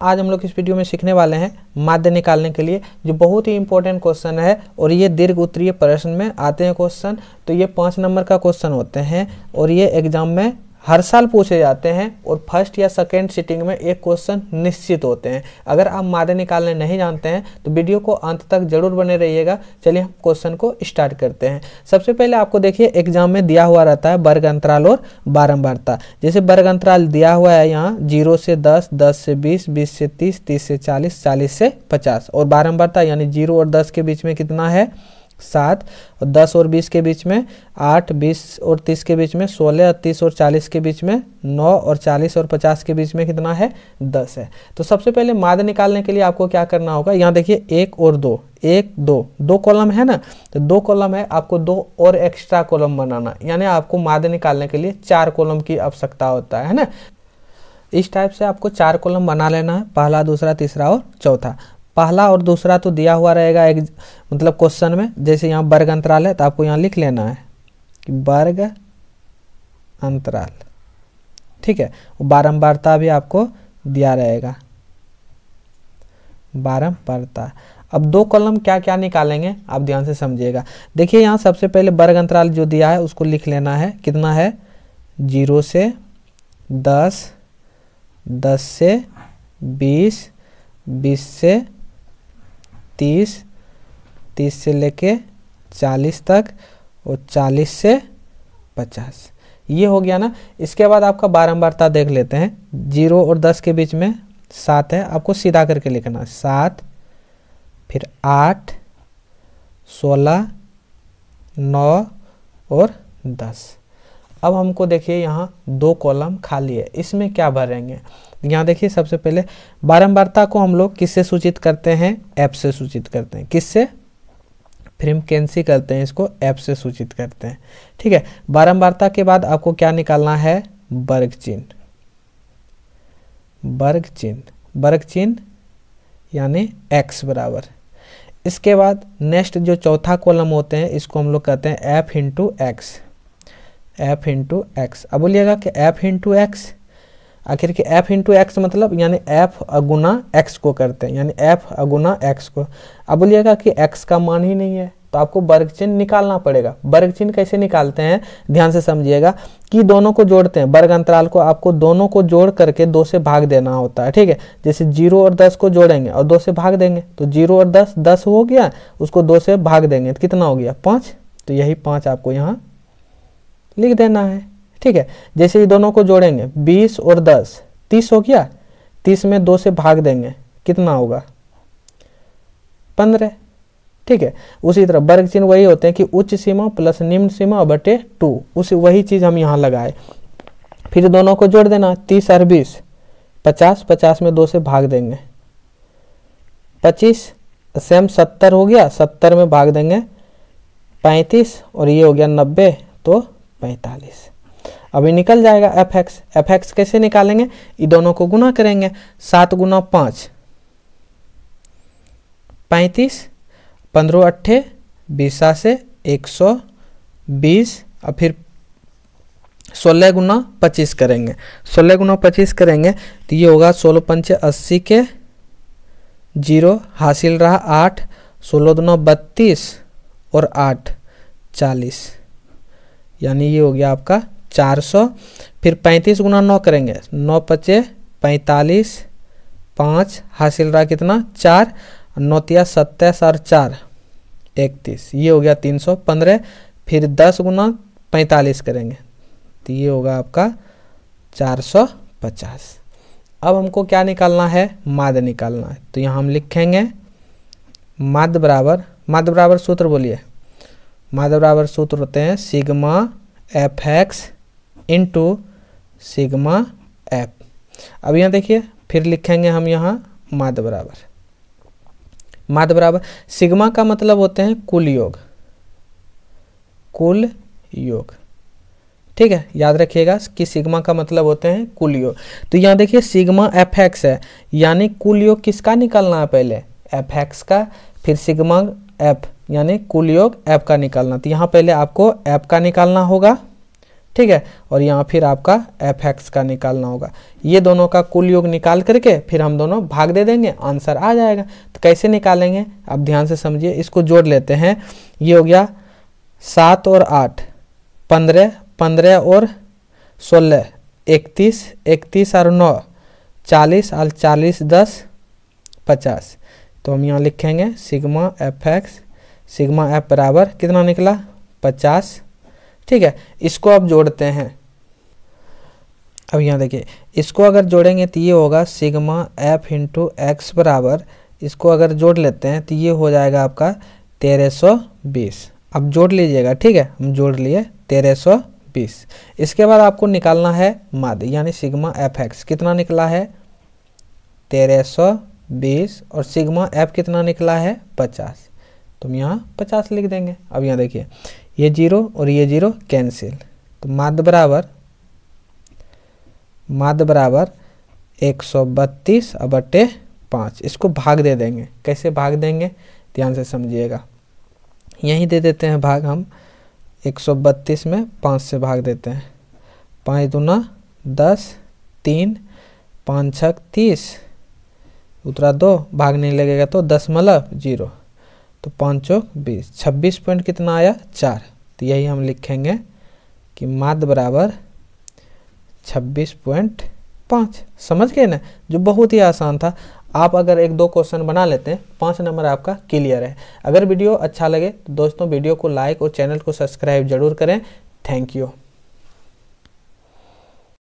आज हम लोग इस वीडियो में सीखने वाले हैं माध्य निकालने के लिए, जो बहुत ही इंपॉर्टेंट क्वेश्चन है और ये दीर्घ उत्तरीय प्रश्न में आते हैं क्वेश्चन। तो ये 5 नंबर का क्वेश्चन होते हैं और ये एग्जाम में हर साल पूछे जाते हैं और फर्स्ट या सेकेंड सिटिंग में एक क्वेश्चन निश्चित होते हैं। अगर आप माध्य निकालने नहीं जानते हैं तो वीडियो को अंत तक जरूर बने रहिएगा। चलिए हम क्वेश्चन को स्टार्ट करते हैं। सबसे पहले आपको देखिए एग्जाम में दिया हुआ रहता है वर्ग अंतराल और बारंबारता। जैसे वर्ग अंतराल दिया हुआ है यहाँ 0 से 10, 10 से 20, 20 से 30, 30 से 40, 40 से 50 और बारंबारता यानी 0 और 10 के बीच में कितना है 7 और 10 और 20 के बीच में 8, 20 और 30 के बीच में 16, 30 और 40 के बीच में 9 और 40 और 50 के बीच में कितना है 10 है। तो सबसे पहले माध्य निकालने के लिए आपको क्या करना होगा, यहाँ देखिए 1 और 2, 1 2 2 कॉलम है ना, तो 2 कॉलम है, आपको 2 और एक्स्ट्रा कॉलम बनाना, यानी आपको माध्य निकालने के लिए 4 कॉलम की आवश्यकता होता है ना। इस टाइप से आपको 4 कॉलम बना लेना है, पहला, दूसरा, तीसरा और चौथा। पहला और दूसरा तो दिया हुआ रहेगा एक मतलब क्वेश्चन में। जैसे यहाँ वर्ग अंतराल है तो आपको यहाँ लिख लेना है कि वर्ग अंतराल, ठीक है। बारंबारता भी आपको दिया रहेगा, बारंबारता। अब 2 कॉलम क्या क्या निकालेंगे आप ध्यान से समझिएगा। देखिए यहाँ सबसे पहले वर्ग अंतराल जो दिया है उसको लिख लेना है, कितना है 0 से 10, 10 से 20, 20 से 30, 30 से लेके 40 तक और 40 से 50, ये हो गया ना। इसके बाद आपका बारंबारता देख लेते हैं। 0 और 10 के बीच में 7 है, आपको सीधा करके लिखना है 7, फिर 8, 16, 9 और 10। अब हमको देखिए यहाँ 2 कॉलम खाली है, इसमें क्या भरेंगे। यहाँ देखिए सबसे पहले बारंबारता को हम लोग किससे सूचित करते हैं, एफ से सूचित करते हैं। किससे, फ्रीक्वेंसी करते हैं, इसको एफ से सूचित करते हैं, ठीक है। बारंबारता के बाद आपको क्या निकालना है, वर्ग चिन्ह, वर्ग चिन्ह, वर्ग चिन्ह यानी x बराबर। इसके बाद नेक्स्ट जो चौथा कॉलम होते हैं इसको हम लोग कहते हैं f into x, f into x. अब बोलिएगा कि f इंटू एक्स, आखिर के f इंटू एक्स मतलब यानी f अगुना x को करते हैं, यानी f अगुना x को। अब बोलिएगा कि x का मान ही नहीं है तो आपको वर्ग चिन्ह निकालना पड़ेगा। वर्ग चिन्ह कैसे निकालते हैं ध्यान से समझिएगा कि दोनों को जोड़ते हैं, वर्ग अंतराल को आपको दोनों को जोड़ करके 2 से भाग देना होता है, ठीक है। जैसे 0 और 10 को जोड़ेंगे और 2 से भाग देंगे तो 0 और 10 10 हो गया, उसको 2 से भाग देंगे तो कितना हो गया 5, तो यही 5 आपको यहाँ लिख देना है, ठीक है। जैसे ही दोनों को जोड़ेंगे 20 और 10 30 हो गया, 30 में 2 से भाग देंगे कितना होगा 15, ठीक है। उसी तरह वर्ग चिन्ह वही होते हैं कि उच्च सीमा प्लस निम्न सीमा बटे 2, उसी वही चीज हम यहाँ लगाए। फिर दोनों को जोड़ देना 30 और 20 50, 50 में 2 से भाग देंगे 25, सेम 70 हो गया, 70 में भाग देंगे 35 और ये हो गया 90 तो 45। अभी निकल जाएगा fx। fx कैसे निकालेंगे, ये दोनों को गुना करेंगे, 7 गुना 5 35, 15 अट्ठे 20 से 120 और फिर 16 गुना 25 करेंगे, 16 गुना 25 करेंगे तो ये होगा 16 पंचे 80 के 0 हासिल रहा 8, 16 दुना 32 और 8 40, यानी ये हो गया आपका 400। फिर 35 गुना 9 करेंगे, 9 पचे 45, 5 हासिल रहा कितना 4, 9 तिया 27 और 4 31, ये हो गया 315। फिर 10 गुना 45 करेंगे तो ये होगा आपका 450। अब हमको क्या निकालना है, माध्य निकालना है। तो यहाँ हम लिखेंगे माध्य बराबर सूत्र बोलिए, माध्य बराबर सूत्र होते हैं sigma F x into sigma F. अब यहाँ देखिए फिर लिखेंगे हम यहाँ माध्य बराबर सिग्मा का मतलब होते हैं कुल योग, कुल योग, ठीक है। याद रखिएगा कि सिग्मा का मतलब होते हैं कुल योग। तो यहाँ देखिए सिग्मा एफ एक्स है, यानी कुल योग किसका निकालना है, पहले एफ एक्स का, फिर सिग्मा एफ यानी कुल योग एफ का निकालना। तो यहाँ पहले आपको एफ का निकालना होगा, ठीक है। और यहाँ फिर आपका fx का निकालना होगा। ये दोनों का कुल योग निकाल करके फिर हम दोनों भाग दे देंगे, आंसर आ जाएगा। तो कैसे निकालेंगे आप ध्यान से समझिए, इसको जोड़ लेते हैं। ये हो गया 7 और 8 15, 15 और 16 31, 31 और 9 40 और 40 10 50। तो हम यहाँ लिखेंगे सिग्मा fx, सिग्मा f बराबर कितना निकला 50, ठीक है। इसको अब जोड़ते हैं। अब यहाँ देखिए, इसको अगर जोड़ेंगे तो ये होगा सिग्मा f इंटू एक्स बराबर, इसको अगर जोड़ लेते हैं तो ये हो जाएगा आपका 1320। अब जोड़ लीजिएगा, ठीक है। हम जोड़ लिए 1320। इसके बाद आपको निकालना है माध्य यानी सिग्मा fx, कितना निकला है 1320 और सिग्मा f कितना निकला है 50। तो हम यहाँ 50 लिख देंगे। अब यहाँ देखिए, ये 0 और ये 0 कैंसिल, तो माध्य बराबर 132/5। इसको भाग दे देंगे। कैसे भाग देंगे ध्यान से समझिएगा। यहीं दे देते हैं भाग, हम 132 में 5 से भाग देते हैं। 5 दूना 10, 3 5 6 30, उतरा 2, भाग नहीं लगेगा तो 10/0, तो 5 चौक 20, 26 पॉइंट कितना आया 4। तो यही हम लिखेंगे कि माध्य बराबर 26.5। समझ गए ना, जो बहुत ही आसान था। आप अगर 1-2 क्वेश्चन बना लेते हैं 5 नंबर आपका क्लियर है। अगर वीडियो अच्छा लगे तो दोस्तों वीडियो को लाइक और चैनल को सब्सक्राइब जरूर करें। Thank you.